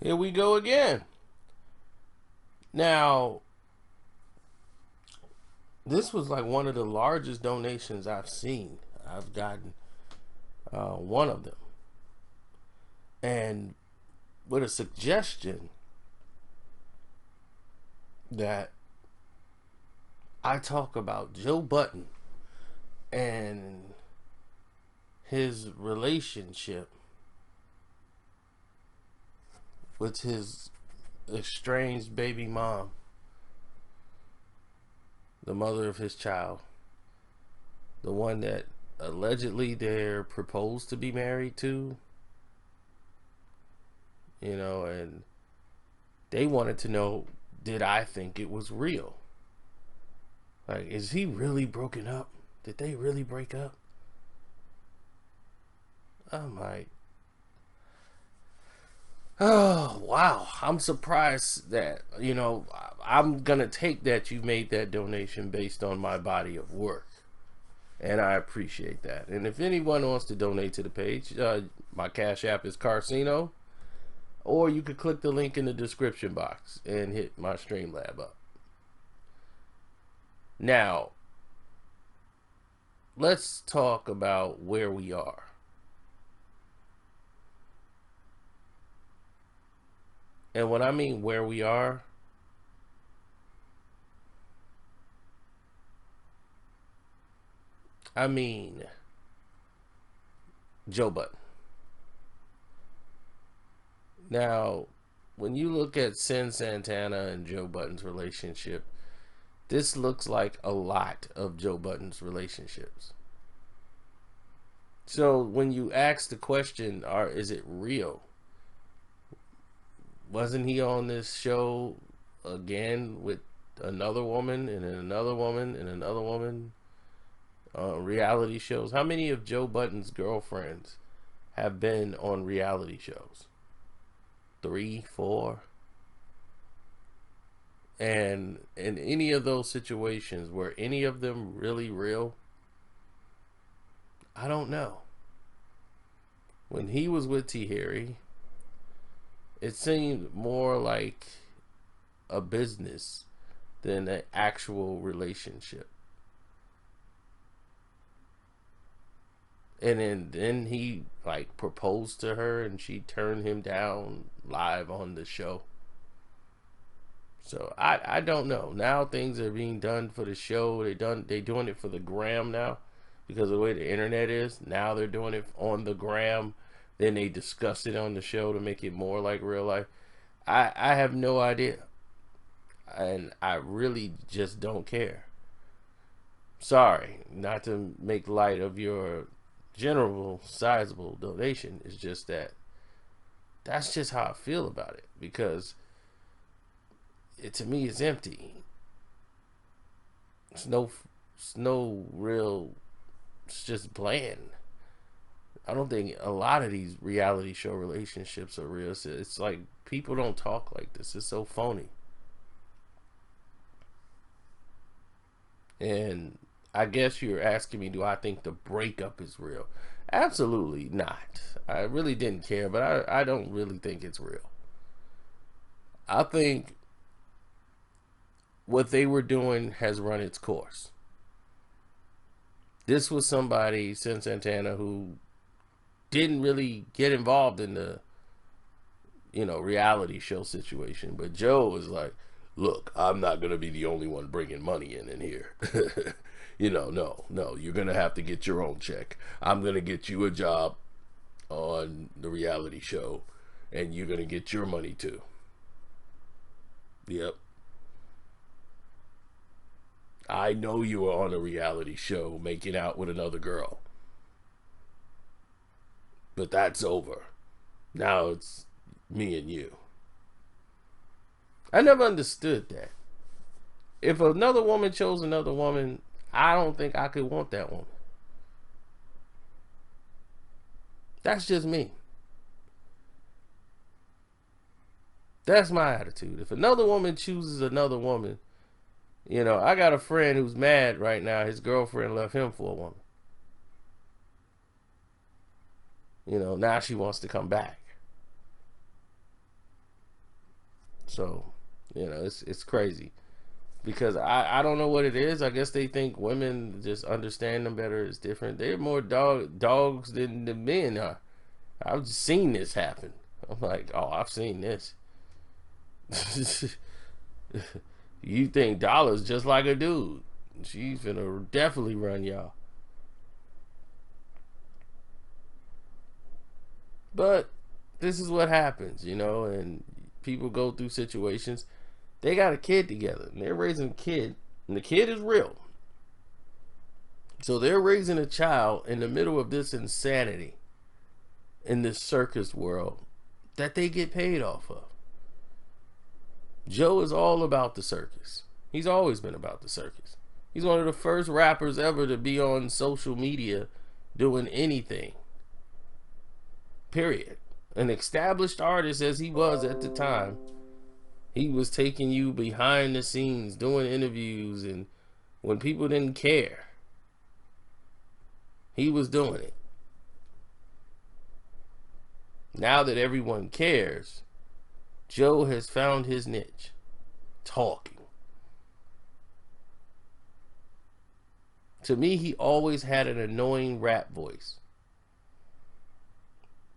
Here we go again. Now, this was like one of the largest donations I've seen. I've gotten one of them. And with a suggestion that I talk about Joe Budden and his relationship with his estranged baby mom, the mother of his child, the one that allegedly they're proposed to be married to, you know, and they wanted to know, did I think it was real? Like, is he really broken up? Did they really break up? I'm like, oh, wow. I'm surprised that, you know, I'm going to take that you made that donation based on my body of work. And I appreciate that. And if anyone wants to donate to the page, my Cash App is Carcino. Or you could click the link in the description box and hit my Streamlab up. Now, let's talk about where we are. And when I mean where we are, I mean Joe Budden. Now, when you look at Santana and Joe Budden's relationship, this looks like a lot of Joe Budden's relationships. So when you ask the question, is it real? Wasn't he on this show again with another woman and another woman and another woman? Reality shows. How many of Joe Budden's girlfriends have been on reality shows? 3, 4. And in any of those situations, were any of them really real? I don't know. When he was with T. Harry, it seemed more like a business than an actual relationship. And then he like proposed to her and she turned him down live on the show. So I don't know. Now things are being done for the show. They doing it for the gram now because of the way the internet is. Now they're doing it on the gram. Then they discuss it on the show to make it more like real life. I have no idea. And I really just don't care. Sorry, not to make light of your general sizable donation. It's just that's just how I feel about it, because to me it's empty. It's no real, it's just bland. I don't think a lot of these reality show relationships are real. It's like people don't talk like this. It's so phony. And I guess you're asking me, do I think the breakup is real? Absolutely not. I really didn't care, but I don't really think it's real. I think what they were doing has run its course. This was somebody, Santana, who didn't really get involved in the, reality show situation. But Joe was like, look, I'm not going to be the only one bringing money in here. No, you're going to have to get your own check. I'm going to get you a job on the reality show, and you're going to get your money too. Yep. I know you were on a reality show making out with another girl. But that's over. Now it's me and you. I never understood that. If another woman chose another woman, I don't think I could want that woman. That's just me. That's my attitude. If another woman chooses another woman, I got a friend who's mad right now. His girlfriend left him for a woman. Now she wants to come back. So, it's crazy because I don't know what it is. I guess they think women just understand them better. It's different. They're more dogs than the men are. I've seen this happen. I'm like, oh, I've seen this. You think Dollar's just like a dude. She's gonna definitely run y'all. But this is what happens, and people go through situations. They got a kid together, and they're raising a kid, and the kid is real. So they're raising a child in the middle of this insanity in this circus world that they get paid off of. Joe is all about the circus. He's always been about the circus. He's one of the first rappers ever to be on social media doing anything. Period. An established artist as he was at the time, he was taking you behind the scenes, doing interviews, and when people didn't care, he was doing it. Now that everyone cares, Joe has found his niche, talking. To me, he always had an annoying rap voice.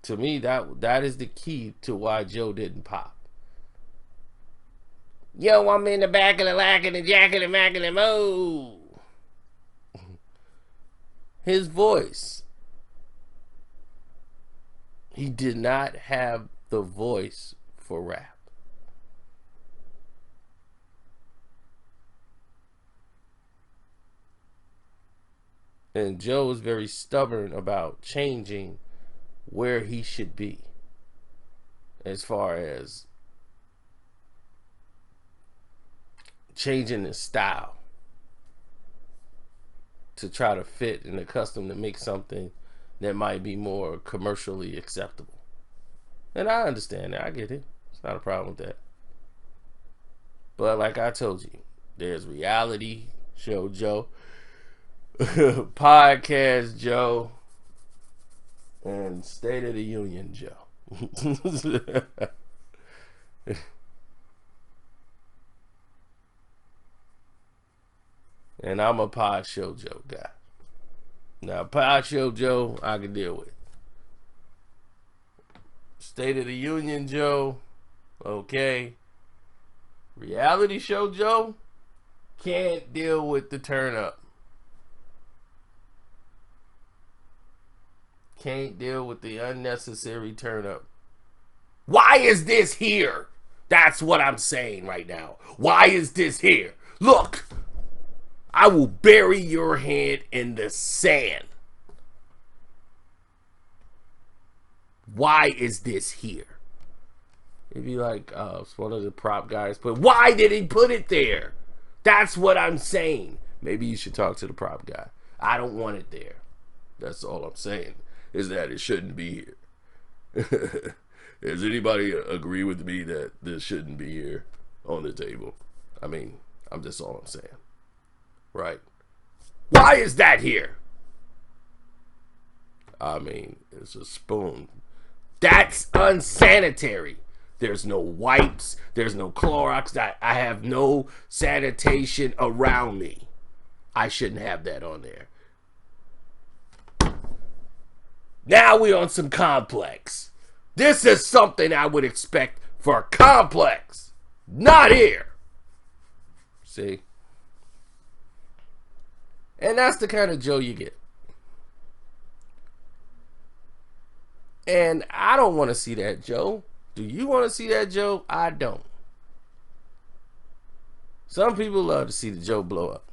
To me, that is the key to why Joe didn't pop. Yo, I'm in the back of the lack of the jack of the mac of the mo. His voice. He did not have the voice for rap. And Joe is very stubborn about changing where he should be as far as changing his style to try to fit and accustomed to make something that might be more commercially acceptable. And I understand that. I get it. It's not a problem with that. But like I told you, there's reality show Joe, podcast Joe, and State of the Union Joe. And I'm a pod show Joe guy. Now, pod show Joe, I can deal with. State of the Union Joe, okay. Reality show Joe, can't deal with the turn up. Can't deal with the unnecessary turn up. Why is this here? That's what I'm saying right now. Why is this here? Look, I will bury your head in the sand. Why is this here? It'd be like it's one of the prop guys, but why did he put it there? That's what I'm saying. Maybe you should talk to the prop guy. I don't want it there. That's all I'm saying, is that it shouldn't be here. Does anybody agree with me that this shouldn't be here on the table? I mean, I'm just all I'm saying. Right? Why is that here? I mean, it's a spoon. That's unsanitary. There's no wipes. There's no Clorox. I have no sanitation around me. I shouldn't have that on there. Now we're on some complex. This is something I would expect for complex. Not here. See? And that's the kind of Joe you get. And I don't want to see that Joe. Do you want to see that Joe? I don't. Some people love to see the Joe blow up.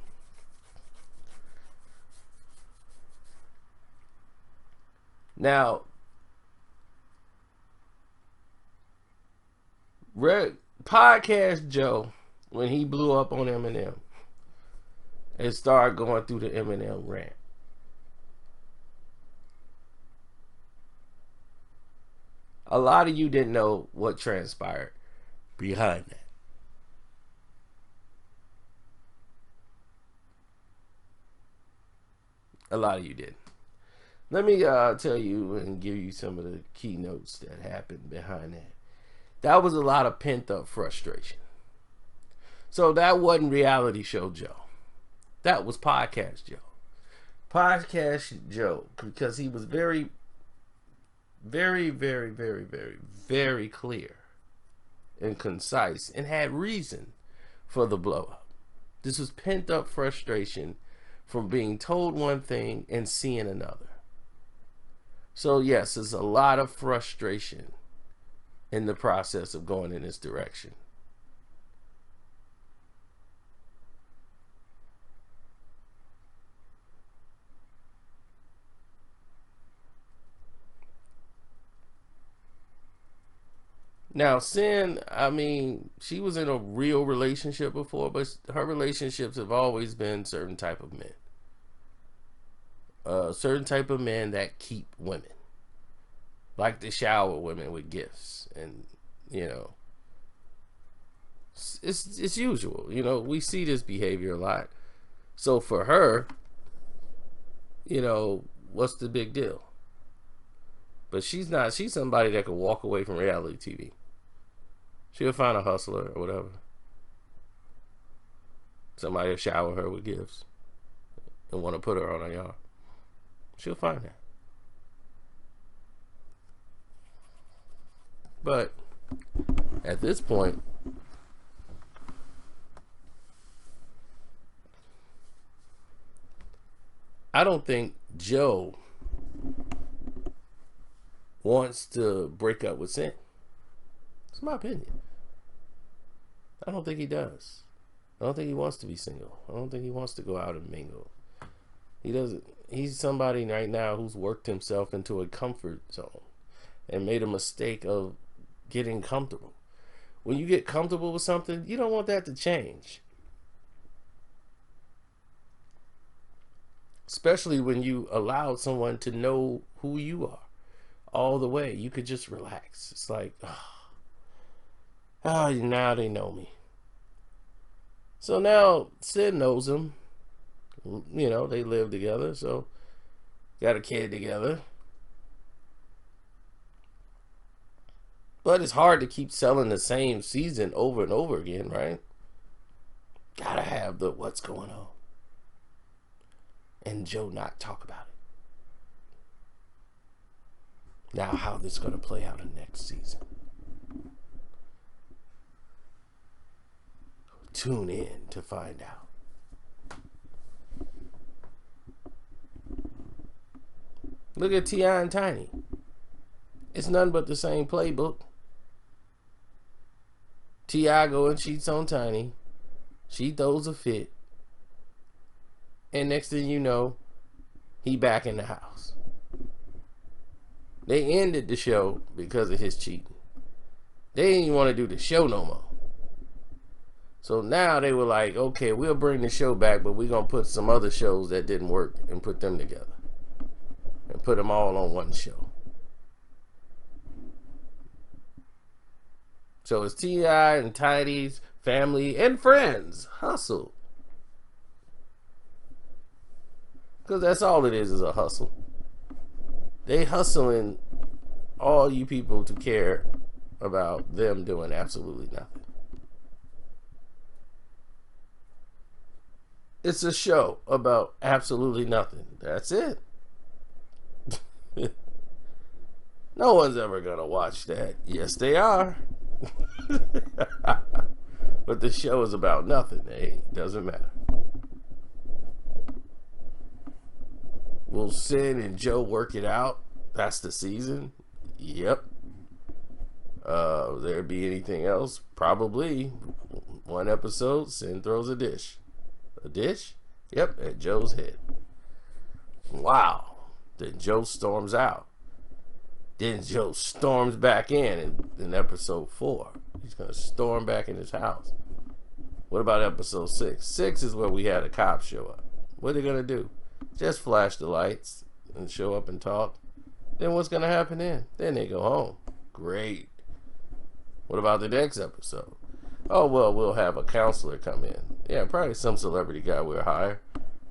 Now, podcast Joe, when he blew up on Eminem, and started going through the Eminem rant. A lot of you didn't know what transpired behind that. A lot of you did. Let me tell you and give you some of the keynotes that happened behind that. That was a lot of pent up frustration. So that wasn't reality show Joe. That was podcast Joe. Podcast Joe, because he was very, very, very, very, very, very clear and concise and had reason for the blow up. This was pent up frustration from being told one thing and seeing another. So yes, there's a lot of frustration in the process of going in this direction. Now, Sin, I mean, she was in a real relationship before, but her relationships have always been certain type of men. Certain type of men that keep women. Like to shower women with gifts. And, you know, it's usual. You know, we see this behavior a lot. So for her, you know, what's the big deal? But she's somebody that could walk away from reality TV. She'll find a hustler or whatever. Somebody will shower her with gifts and want to put her on her yard. She'll find that. But at this point, I don't think Joe wants to break up with Sin. It's my opinion. I don't think he does. I don't think he wants to be single. I don't think he wants to go out and mingle. He doesn't. He's somebody right now who's worked himself into a comfort zone and made a mistake of getting comfortable. When you get comfortable with something, you don't want that to change. Especially when you allow someone to know who you are all the way. You could just relax. It's like, oh, now they know me. So now Sid knows him. You know, they live together, so got a kid together. But it's hard to keep selling the same season over and over again, right? Gotta have the what's going on. And Joe not talk about it. Now how this gonna play out in next season. Tune in to find out. Look at T.I. and Tiny. It's nothing but the same playbook. T.I. go and cheats on Tiny. She throws a fit. And next thing you know, he back in the house. They ended the show because of his cheating. They didn't even want to do the show no more. So now they were like, okay, we'll bring the show back, but we're going to put some other shows that didn't work and put them together. And put them all on one show. So it's T.I. and Tiny's family and friends hustle. Because that's all it is a hustle. They hustling all you people to care about them doing absolutely nothing. It's a show about absolutely nothing. That's it. No one's ever gonna watch that. Yes, they are. But the show is about nothing. Hey, doesn't matter. Will Sin and Joe work it out? That's the season? Yep. There be anything else? Probably. One episode, Sin throws a dish. A dish? Yep, at Joe's head. Wow. Then Joe storms out. Then Joe storms back in episode 4. He's going to storm back in his house. What about episode 6? 6 is where we had a cop show up. What are they going to do? Just flash the lights and show up and talk. Then what's going to happen then? Then they go home. Great. What about the next episode? Oh, well, we'll have a counselor come in. Yeah, probably some celebrity guy we'll hire.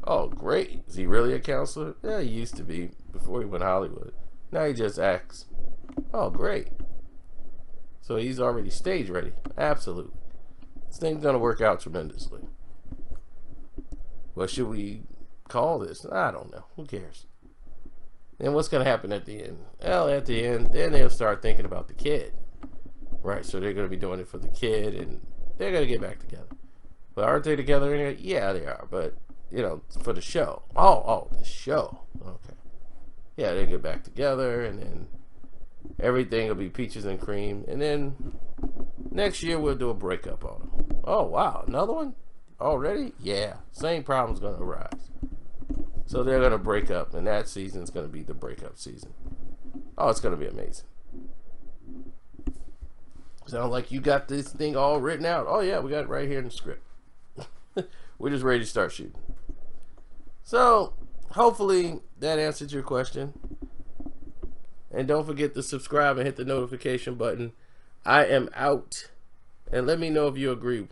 Oh, great. Is he really a counselor? Yeah, he used to be before he went to Hollywood. Now he just acts. Oh, great. So he's already stage ready. Absolutely. This thing's going to work out tremendously. What should we call this? I don't know. Who cares? And what's going to happen at the end? Well, at the end, then they'll start thinking about the kid. Right, so they're going to be doing it for the kid, and they're going to get back together. But aren't they together anyway? Yeah, they are. But, you know, for the show. Oh, the show. Okay. Yeah, they get back together, and then everything will be peaches and cream. And then next year we'll do a breakup on them. Oh, wow. Another one? Already? Yeah. Same problem's going to arise. So they're going to break up, and that season's going to be the breakup season. Oh, it's going to be amazing. Sounds like you got this thing all written out. Oh, yeah, we got it right here in the script. We're just ready to start shooting. So, hopefully that answered your question. And don't forget to subscribe and hit the notification button. I am out. And let me know if you agree